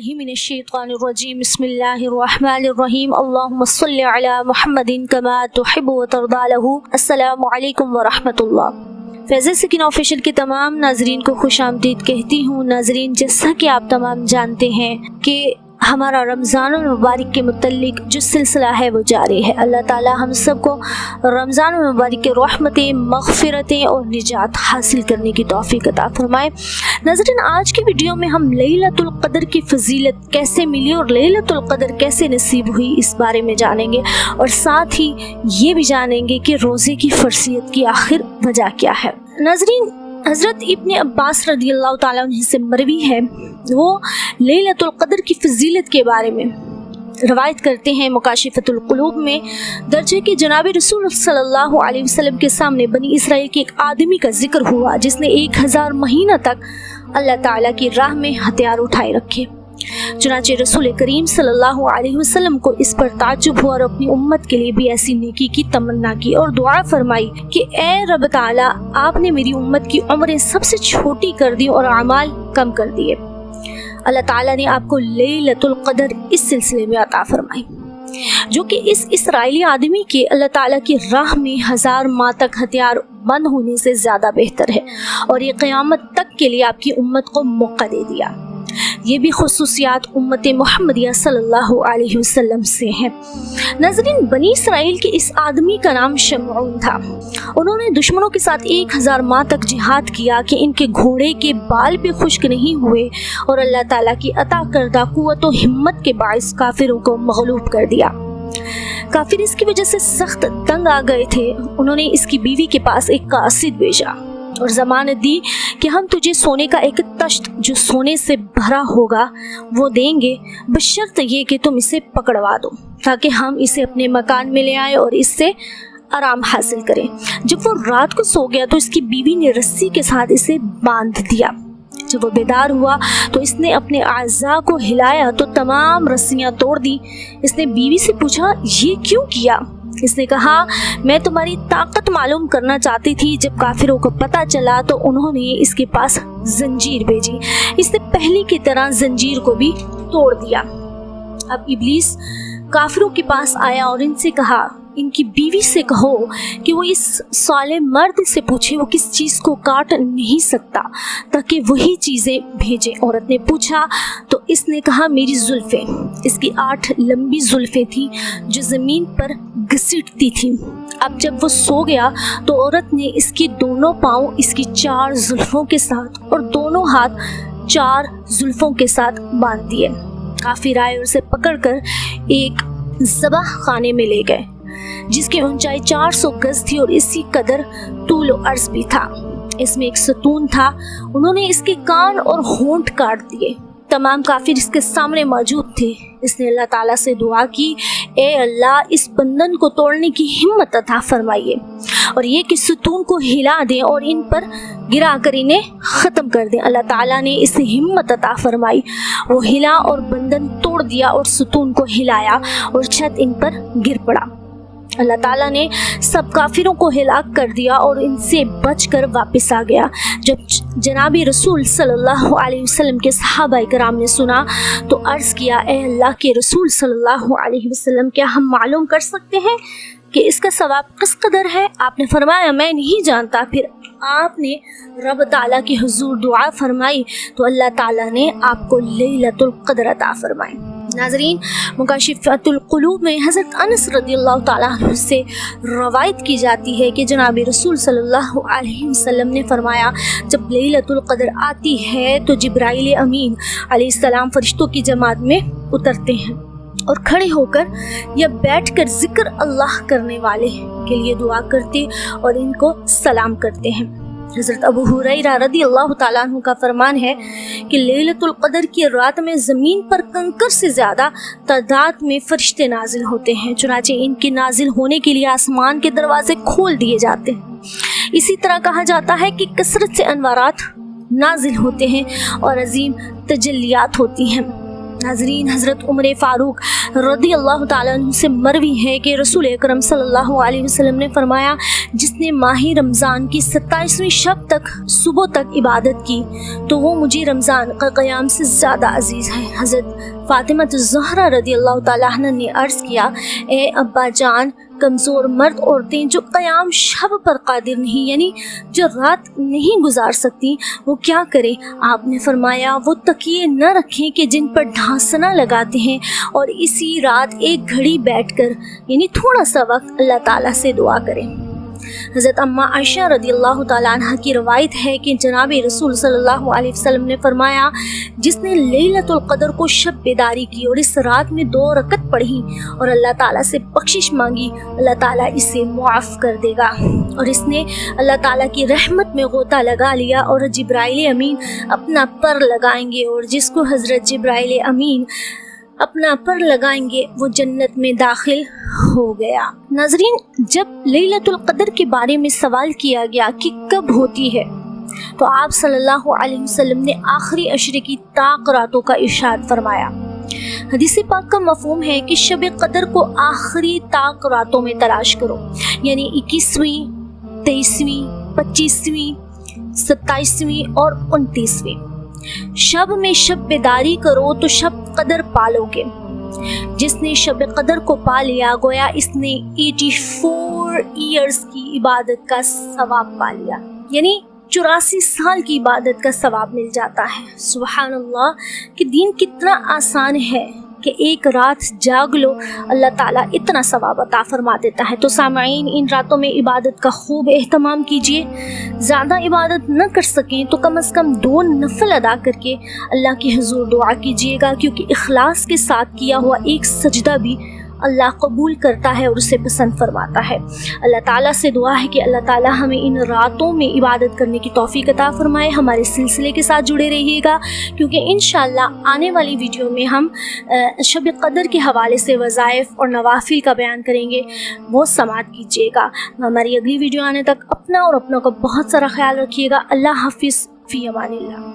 बिस्मिल्लाहि मिनश्शैतानिर्रजीम बिस्मिल्लाहिर्रहमानिर्रहीम अल्लाहुम्मा सल्लि अला मुहम्मदिन कमा तुहिब्बु व तर्दा लहू। अस्सलामु अलैकुम व रहमतुल्लाह। फैज़ सकीना ऑफिशियल के तमाम नाजरीन को खुश आमदीद कहती हूँ। नाजरीन, जैसा कि आप तमाम जानते हैं कि हमारा रमज़ान मुबारक के मुतल्लिक जो सिलसिला है वो जारी है। अल्लाह ताला हम सबको रमज़ान मुबारक के रहमतें, मग़फ़िरतें और निजात हासिल करने की तौफ़ीक़ अता फ़रमाए। नाज़रीन, आज की वीडियो में हम लैलतुल क़द्र की फ़जीलत कैसे मिली और लैलतुल क़द्र कैसे नसीब हुई इस बारे में जानेंगे, और साथ ही ये भी जानेंगे कि रोज़े की फ़र्ज़ियत की आखिर वजह क्या है। नाज़रीन, हज़रत इब्न अब्बास रज़ियल्लाहु ताला अन्हु से मरवी है, वो लैलतुल क़द्र की फ़जीलत के बारे में रवायत करते हैं। मुकाशिफ़तुल क़ुलूब में दर्ज है कि जनाब रसूल सल्लल्लाहु अलैहि वसल्लम के सामने बनी इसराइल के एक आदमी का जिक्र हुआ जिसने 1000 महीना तक अल्लाह ताला की राह में हथियार उठाए रखे। चुनांचे रसूल करीम सल्लल्लाहु अलैहि वसल्लम को इस पर ताज्जुब हुआ और अपनी उम्मत के लिए भी ऐसी नेकी की तमन्ना की और दुआ फरमाई कि ए रब ताला, आपने मेरी उम्मत की उम्रें सबसे छोटी कर दी और अमाल कम कर दिए। अल्लाह ताला ने आपको लैलतुल क़द्र इस सिलसिले में अता फरमाई, जो कि इस इसराइली आदमी के अल्लाह ताला की राह में 1000 माह तक हथियार बंद होने से ज़्यादा बेहतर है, और ये क़यामत तक के लिए आपकी उम्मत को मौका दे दिया। ये भी खुसूसियात उम्मत मुहम्मदिया सल्लल्लाहु अलैहि वसल्लम से हैं। नाज़रीन, बनी इसराइल के इस आदमी का नाम शमऊन था। उन्होंने दुश्मनों के साथ 1000 माह तक जिहाद किया कि इनके घोड़े के बाल भी खुश्क नहीं हुए, और अल्लाह ताला की अता करदा कुव्वत व हिम्मत के बाइस काफिरों को मग़लूब कर दिया। काफिर इसकी वजह से सख्त तंग आ गए थे। उन्होंने इसकी बीवी के पास एक कासिद भेजा और ज़मानत दी कि हम तुझे सोने का एक तश्त जो सोने से भरा होगा वो देंगे, बशर्त ये कि तुम इसे पकड़वा दो ताकि हम इसे अपने मकान में ले आए और इससे आराम हासिल करें। जब वो रात को सो गया तो इसकी बीवी ने रस्सी के साथ इसे बांध दिया। जब वो बेदार हुआ तो इसने अपने आज़ा को हिलाया तो तमाम रस्सियाँ तोड़ दी। इसने बीवी से पूछा, ये क्यों किया? इसने कहा, मैं तुम्हारी ताकत मालूम करना चाहती थी। जब काफिरों को पता चला तो उन्होंने इसके पास जंजीर भेजी। इसने पहले की तरह जंजीर को भी तोड़ दिया। अब इब्लीस काफिरों के पास आया और इनसे कहा, इनकी बीवी से कहो कि वो इस साले मर्द से पूछे वो किस चीज़ को काट नहीं सकता ताकि वही चीज़ें भेजे। औरत ने पूछा तो इसने कहा, मेरी जुल्फ़ें। इसकी 8 लंबी जुल्फ़ें थी जो ज़मीन पर घसीटती थी। अब जब वो सो गया तो औरत ने इसके दोनों पाँव इसकी 4 जुल्फ़ों के साथ और दोनों हाथ 4 जुल्फ़ों के साथ बांध दिए। काफिर आए और उसे पकड़कर एक ज़बाह खाने में ले गए जिसकी ऊंचाई 400 गज थी और इसी कदर तूल और अर्ज भी था। इसमें एक सतून था। उन्होंने इसके कान और होंठ काट दिए। तमाम काफिर इसके सामने मौजूद थे। इसने अल्लाह ताला से दुआ की, ए अल्लाह, इस बंधन को तोड़ने की हिम्मत अता फरमाइए और ये कि सतून को हिला दें और इन पर गिरा कर इन्हें ख़त्म कर दें। अल्लाह ताला ने इसे हिम्मत अता फरमाई। वो हिला और बंधन तोड़ दिया और सतून को हिलाया और छत इन पर गिर पड़ा। अल्लाह ताला ने सब काफिरों को हिलाक कर दिया और इनसे बचकर वापस आ गया। जब जनाबी रसूल सल्लल्लाहु अलैहि वसल्लम के सहाबा कराम ने सुना तो अर्ज़ किया, ए अल्लाह के रसूल सल्लल्लाहु अलैहि वसल्लम, क्या हम मालूम कर सकते हैं कि इसका सवाब किस कदर है? आपने फरमाया, मैं नहीं जानता। फिर आपने रब ताला की हुजूर दुआ फरमाई तो अल्लाह ताला ने आपको लैलतुल क़द्र अता फरमाई। नाज़रीन, मुकाशिफ़तुल क़ुलूब में हज़रत अनस रज़ियल्लाहु ताला अन्हु से रवायत की जाती है कि जनाब रसूल सल्लल्लाहु अलैहि वसल्लम ने फरमाया, जब लैलतुल क़द्र आती है तो जिब्राइल अमीन अलैहिस्सलाम फरिश्तों की जमात में उतरते हैं और खड़े होकर या बैठकर ज़िक्र अल्लाह करने वाले के लिए दुआ करते और इनको सलाम करते हैं। हज़रत अबू हुरैरा रज़ियल्लाहु ताला अन्हु का फरमान है कि लैलतुल क़द्र की रात में ज़मीन पर कंकर से ज़्यादा तादाद में फरिश्ते नाजिल होते हैं। चुनांचे इनके नाजिल होने के लिए आसमान के दरवाजे खोल दिए जाते हैं। इसी तरह कहा जाता है कि कसरत से अनवारात नाजिल होते हैं और अजीम तजल्लियात होती हैं। नाज़रीन, हज़रत उमर फ़ारूक रज़ी अल्लाह ताला अन्हु से मरवी है कि रसूल अकरम सल्लल्लाहु अलैहि वसल्लम ने फरमाया, जिसने माही रमज़ान की 27वीं शब तक सुबह तक इबादत की तो वो मुझे रमज़ान का क़याम से ज़्यादा अजीज़ है। हज़रत फ़ातिमा ज़हरा रज़ी अल्लाह ताला अन्हा ने अर्ज़ किया, ए अब्बा जान, कमज़ोर मर्द औरतें जो क़याम शब पर कादिर नहीं, यानी जो रात नहीं गुजार सकती, वो क्या करें? आपने फरमाया, वो तकिए न रखें कि जिन पर ढांसना लगाते हैं, और इसी रात एक घड़ी बैठकर यानी थोड़ा सा वक्त अल्लाह ताला से दुआ करें। हज़रत अम्मा आयशा रज़ियल्लाहु ताला अन्हा की रवायत है कि जनाब रसूल सल्लल्लाहु अलैहि वसल्लम ने फरमाया, जिसने लैलतुल क़द्र को शब बेदारी की और इस रात में 2 रकत पढ़ी और अल्लाह ताला से बख्शिश मांगी, अल्लाह ताला इसे मुआफ़ कर देगा। और इसने अल्लाह ताला की रहमत में गोता लगा लिया और जिब्राइल अमीन अपना पर लगाएंगे, और जिसको हज़रत जिब्राइल अमीन अपना पर लगाएंगे वो जन्नत में दाखिल हो गया। नाज़रीन, जब लैलतुल क़द्र के बारे में सवाल किया गया कि कब होती है, तो आप सल्लल्लाहु अलैहि वसल्लम ने आखिरी अशरे की ताक रातों का इरशाद फरमाया। हदीस पाक का मफ़हूम है कि शब क़द्र को आखिरी ताक रातों में तलाश करो, यानी 21वीं, 23वीं, 25वीं, 27वीं और 29वीं शब में शब बेदारी करो तो शब क़द्र पालोगे। जिसने शब क़द्र को पा लिया, गोया इसने 84 ईयर्स की इबादत का सवाब पा लिया, यानी 84 साल की इबादत का सवाब मिल जाता है। सुभान अल्लाह, कि दीन कितना आसान है कि एक रात जाग लो, अल्लाह ताला इतना सवाब अता फरमा देता है। तो सामाईन, इन रातों में इबादत का खूब एहतमाम कीजिए। ज़्यादा इबादत न कर सकें तो कम से कम 2 नफल अदा करके अल्लाह के हुजूर दुआ कीजिएगा, क्योंकि इखलास के साथ किया हुआ एक सजदा भी अल्लाह कबूल करता है और उसे पसंद फरमाता है। अल्लाह ताला से दुआ है कि अल्लाह ताला हमें इन रातों में इबादत करने की तौफीक अता फरमाए। हमारे सिलसिले के साथ जुड़े रहिएगा, क्योंकि इंशाअल्लाह आने वाली वीडियो में हम शब क़द्र के हवाले से वज़ाइफ और नवाफिल का बयान करेंगे, वो समाअत कीजिएगा। हमारी अगली वीडियो आने तक अपना और अपनों का बहुत सारा ख्याल रखिएगा। अल्लाह हाफिज़, फ़ी अमानिल्लाह।